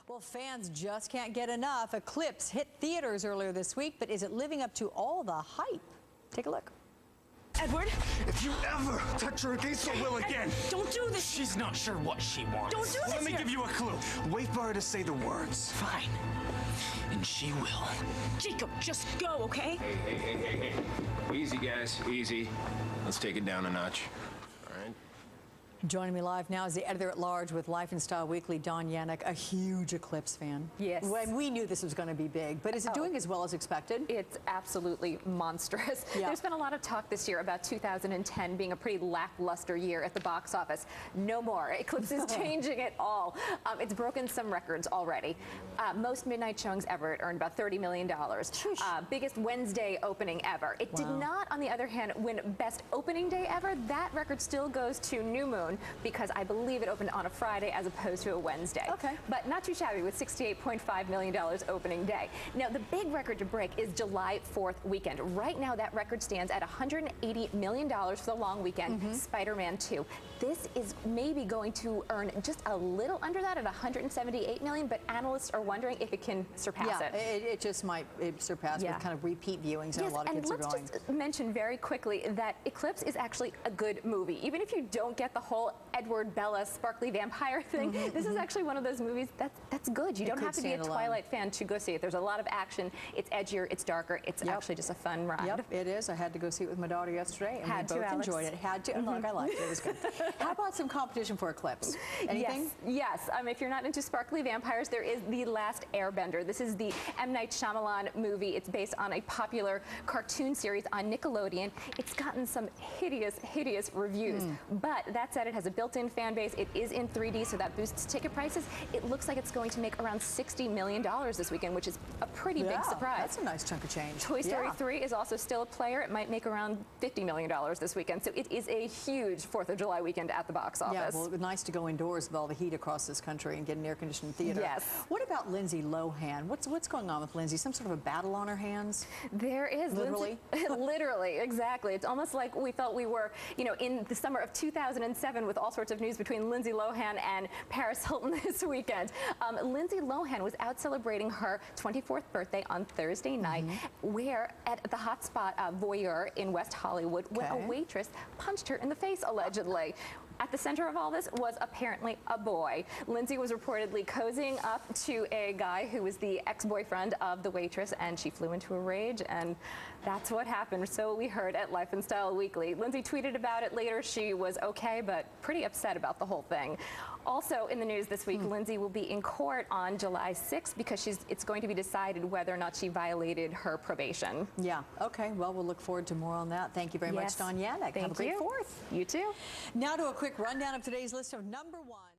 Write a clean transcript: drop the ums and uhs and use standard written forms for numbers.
Well, fans just can't get enough. Eclipse hit theaters earlier this week, but is it living up to all the hype? Take a look. Edward? If you ever touch her against her will again. Don't do this. She's not sure what she wants. Don't do this. Let me here. give you a clue. Wait for her to say the words. Fine. And she will. Jacob, just go, okay? Hey. Easy, guys, easy. Let's take it down a notch. All right? Joining me live now is the editor-at-large with Life and Style Weekly, Yanek, a huge Eclipse fan. Yes. Well, we knew this was going to be big, but is it doing as well as expected? It's absolutely monstrous. Yeah. There's been a lot of talk this year about 2010 being a pretty lackluster year at the box office. No more. Eclipse is changing it all. It's broken some records already. Most midnight showings ever. It earned about $30 million. Biggest Wednesday opening ever. It did not, on the other hand, win Best Opening Day ever. That record still goes to New Moon, because I believe it opened on a Friday as opposed to a Wednesday. Okay. But not too shabby with $68.5 million opening day. Now, the big record to break is July 4th weekend. Right now, that record stands at $180 million for the long weekend, Spider-Man 2. This is maybe going to earn just a little under that at $178 million, but analysts are wondering if it can surpass it. It just might surpass with kind of repeat viewings, and a lot of kids are going. Let's just mention very quickly that Eclipse is actually a good movie. Even if you don't get the whole Edward, Bella, sparkly vampire thing, this is actually one of those movies that's good. You don't have to be a Twilight fan to go see it. There's a lot of action. It's edgier. It's darker. It's actually just a fun ride. Yep, it is. I had to go see it with my daughter yesterday, and Had we to, both Alex. enjoyed it. Had to. Look, I liked it. It was good. How about some competition for Eclipse? Anything? Yes. If you're not into sparkly vampires, there is The Last Airbender. This is the M. Night Shyamalan movie. It's based on a popular cartoon series on Nickelodeon. It's gotten some hideous reviews. But that said, it has a built-in fan base. It is in 3D, so that boosts ticket prices. It looks like it's going to make around $60 million this weekend, which is a pretty big surprise. That's a nice chunk of change. Toy Story 3 is also still a player. It might make around $50 million this weekend. So it is a huge 4th of July weekend at the box office. Yeah, well, it was nice to go indoors with all the heat across this country and get an air-conditioned theater. Yes. What about Lindsay Lohan? What's going on with Lindsay? Some sort of a battle on her hands? There is. Literally? Literally, exactly. It's almost like we felt we were, in the summer of 2007 with all sorts of news between Lindsay Lohan and Paris Hilton this weekend. Lindsay Lohan was out celebrating her 24th birthday on Thursday night, where at the hotspot Voyeur in West Hollywood, when a waitress punched her in the face, allegedly. At the center of all this was apparently a boy. Lindsay was reportedly cozying up to a guy who was the ex-boyfriend of the waitress, and she flew into a rage, and that's what happened. So we heard at Life and Style Weekly. Lindsay tweeted about it later. She was okay, but pretty upset about the whole thing. Also in the news this week, Lindsay will be in court on July 6th because it's going to be decided whether or not she violated her probation. Yeah, okay. Well, we'll look forward to more on that. Thank you very much, Yanek. Have a great 4th. You too. Now to a quick rundown of today's list of #1.